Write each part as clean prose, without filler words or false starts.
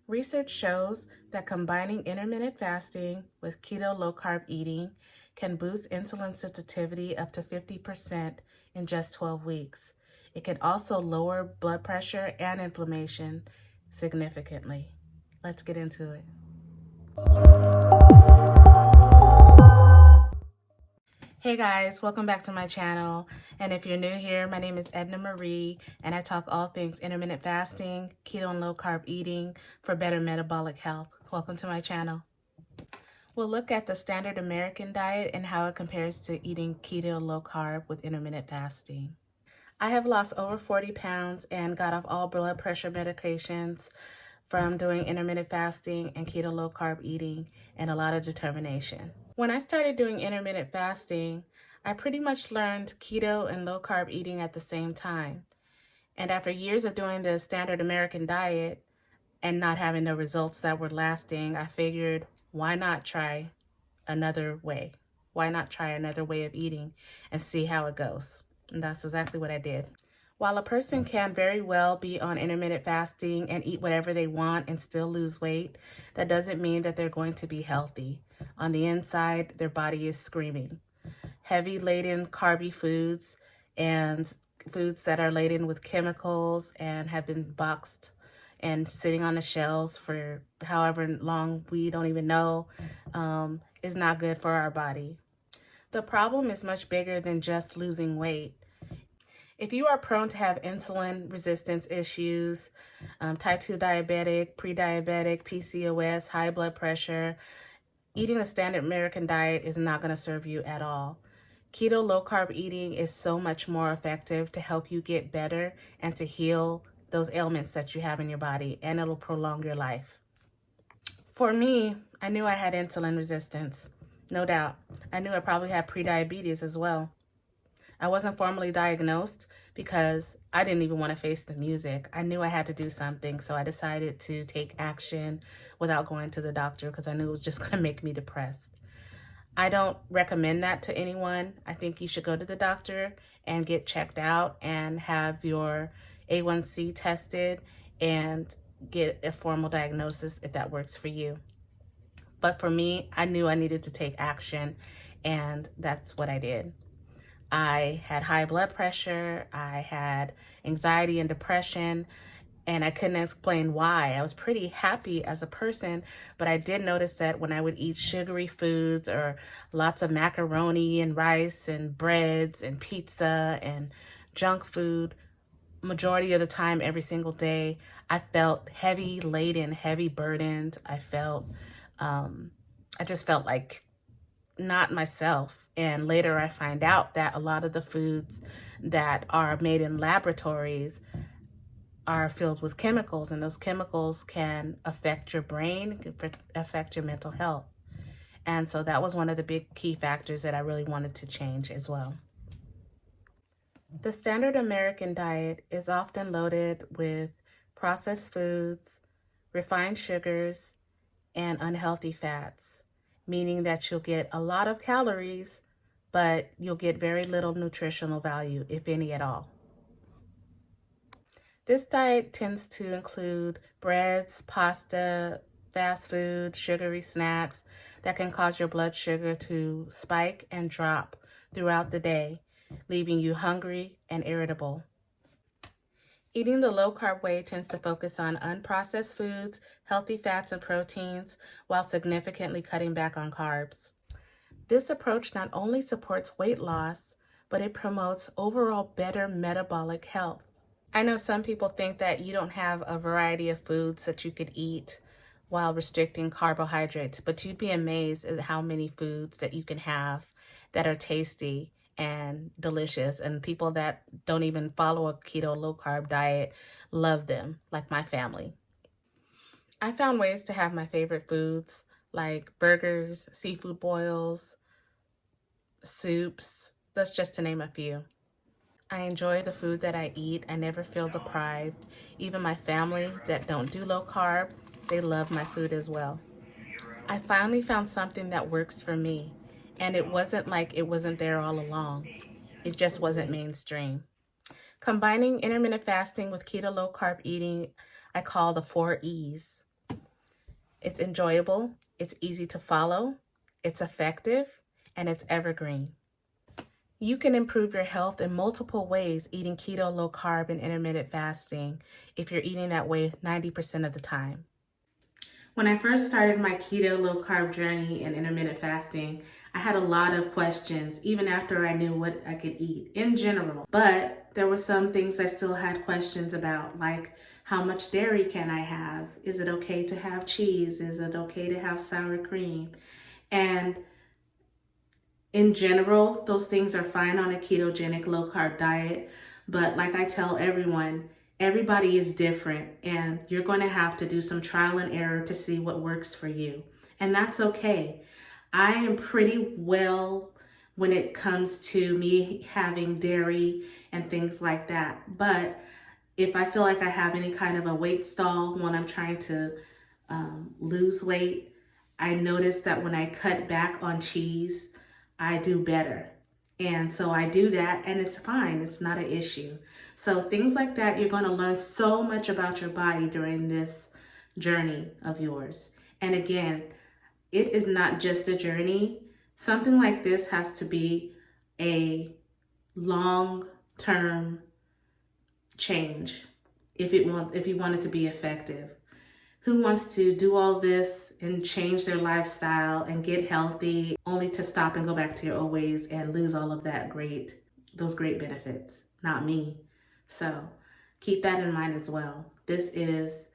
Research shows that combining intermittent fasting with keto low-carb eating can boost insulin sensitivity up to 50% in just 12 weeks. It can also lower blood pressure and inflammation significantly. Let's get into it. Hey guys, welcome back to my channel. And if you're new here, my name is Edna Marie, and I talk all things intermittent fasting, keto and low carb eating for better metabolic health. Welcome to my channel. We'll look at the standard American diet and how it compares to eating keto low carb with intermittent fasting. I have lost over 40 pounds and got off all blood pressure medications from doing intermittent fasting and keto low carb eating, and a lot of determination. When I started doing intermittent fasting, I pretty much learned keto and low carb eating at the same time. And after years of doing the standard American diet and not having the results that were lasting, I figured, why not try another way? Why not try another way of eating and see how it goes? And that's exactly what I did. While a person can very well be on intermittent fasting and eat whatever they want and still lose weight, that doesn't mean that they're going to be healthy. On the inside, their body is screaming. Heavy laden carby foods and foods that are laden with chemicals and have been boxed and sitting on the shelves for however long we don't even know is not good for our body. The problem is much bigger than just losing weight. If you are prone to have insulin resistance issues, type 2 diabetic, pre-diabetic, PCOS, high blood pressure, eating the standard American diet is not going to serve you at all. Keto low-carb eating is so much more effective to help you get better and to heal those ailments that you have in your body, and it'll prolong your life. For me, I knew I had insulin resistance, no doubt. I knew I probably had pre-diabetes as well. I wasn't formally diagnosed because I didn't even want to face the music. I knew I had to do something, so I decided to take action without going to the doctor because I knew it was just going to make me depressed. I don't recommend that to anyone. I think you should go to the doctor and get checked out and have your A1C tested and get a formal diagnosis if that works for you. But for me, I knew I needed to take action, and that's what I did. I had high blood pressure, I had anxiety and depression, and I couldn't explain why. I was pretty happy as a person, but I did notice that when I would eat sugary foods or lots of macaroni and rice and breads and pizza and junk food, majority of the time, every single day, I felt heavy laden, heavy burdened. I just felt like not myself. And later I find out that a lot of the foods that are made in laboratories are filled with chemicals, and those chemicals can affect your brain, can affect your mental health. And so that was one of the big key factors that I really wanted to change as well. The standard American diet is often loaded with processed foods, refined sugars, and unhealthy fats, meaning that you'll get a lot of calories, but you'll get very little nutritional value, if any at all. This diet tends to include breads, pasta, fast food, sugary snacks that can cause your blood sugar to spike and drop throughout the day, leaving you hungry and irritable. Eating the low-carb way tends to focus on unprocessed foods, healthy fats and proteins, while significantly cutting back on carbs. This approach not only supports weight loss, but it promotes overall better metabolic health. I know some people think that you don't have a variety of foods that you could eat while restricting carbohydrates, but you'd be amazed at how many foods that you can have that are tasty and delicious, and people that don't even follow a keto low-carb diet love them, like my family. I found ways to have my favorite foods like burgers, seafood boils, soups, that's just to name a few. I enjoy the food that I eat. I never feel deprived. Even my family that don't do low carb, they love my food as well. I finally found something that works for me, and it wasn't like it wasn't there all along. It just wasn't mainstream. Combining intermittent fasting with keto low carb eating, I call the 4 E's. It's enjoyable, it's easy to follow, it's effective, and it's evergreen. You can improve your health in multiple ways eating keto, low carb, and intermittent fasting if you're eating that way 90% of the time. When I first started my keto, low carb journey and intermittent fasting, I had a lot of questions, even after I knew what I could eat in general. But there were some things I still had questions about, like how much dairy can I have? Is it okay to have cheese? Is it okay to have sour cream? And in general, those things are fine on a ketogenic low carb diet. But like I tell everyone, everybody is different and you're going to have to do some trial and error to see what works for you. And that's okay. I am pretty well when it comes to me having dairy and things like that. But if I feel like I have any kind of a weight stall when I'm trying to lose weight, I notice that when I cut back on cheese, I do better. And so I do that and it's fine. It's not an issue. So things like that, you're going to learn so much about your body during this journey of yours. And again, it is not just a journey. Something like this has to be a long-term change if you want it to be effective. Who wants to do all this and change their lifestyle and get healthy only to stop and go back to your old ways and lose all of those great benefits? Not me. So keep that in mind as well. This is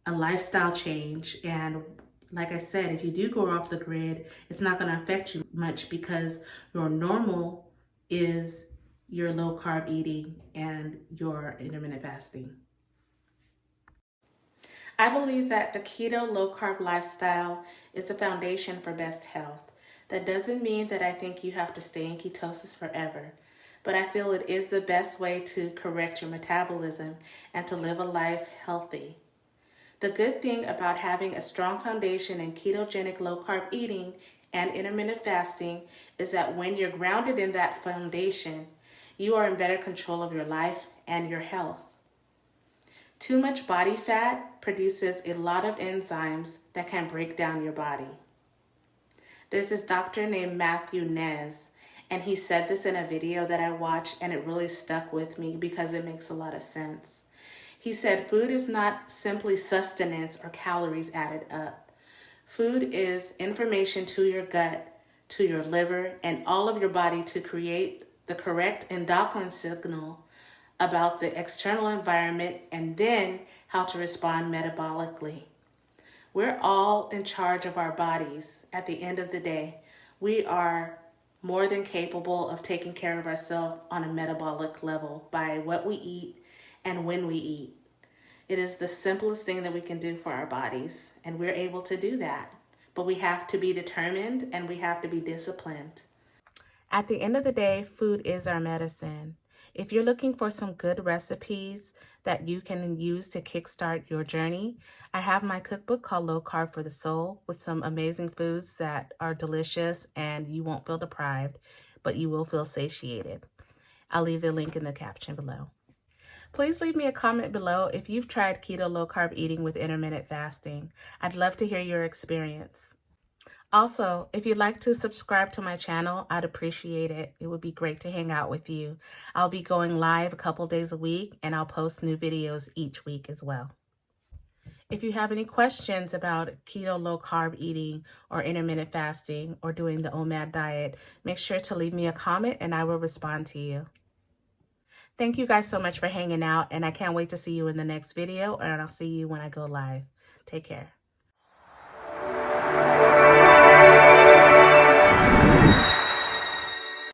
a lifestyle change, and like I said, if you do go off the grid, it's not going to affect you much because your normal is your low carb eating and your intermittent fasting. I believe that the keto low carb lifestyle is the foundation for best health. That doesn't mean that I think you have to stay in ketosis forever, but I feel it is the best way to correct your metabolism and to live a life healthy. The good thing about having a strong foundation in ketogenic low carb eating and intermittent fasting is that when you're grounded in that foundation, you are in better control of your life and your health. Too much body fat produces a lot of enzymes that can break down your body. There's this doctor named Matthew Nez, and he said this in a video that I watched, and it really stuck with me because it makes a lot of sense. He said food is not simply sustenance or calories added up. Food is information to your gut, to your liver, and all of your body to create the correct endocrine signal about the external environment and then how to respond metabolically. We're all in charge of our bodies at the end of the day. We are more than capable of taking care of ourselves on a metabolic level by what we eat and when we eat. It is the simplest thing that we can do for our bodies, and we're able to do that. But we have to be determined and we have to be disciplined. At the end of the day, food is our medicine. If you're looking for some good recipes that you can use to kickstart your journey, I have my cookbook called Low Carb for the Soul with some amazing foods that are delicious and you won't feel deprived, but you will feel satiated. I'll leave the link in the caption below. Please leave me a comment below if you've tried keto low carb eating with intermittent fasting. I'd love to hear your experience. Also, if you'd like to subscribe to my channel, I'd appreciate it. It would be great to hang out with you. I'll be going live a couple days a week, and I'll post new videos each week as well. If you have any questions about keto low carb eating or intermittent fasting or doing the OMAD diet, make sure to leave me a comment and I will respond to you. Thank you guys so much for hanging out, and I can't wait to see you in the next video, and I'll see you when I go live. Take care.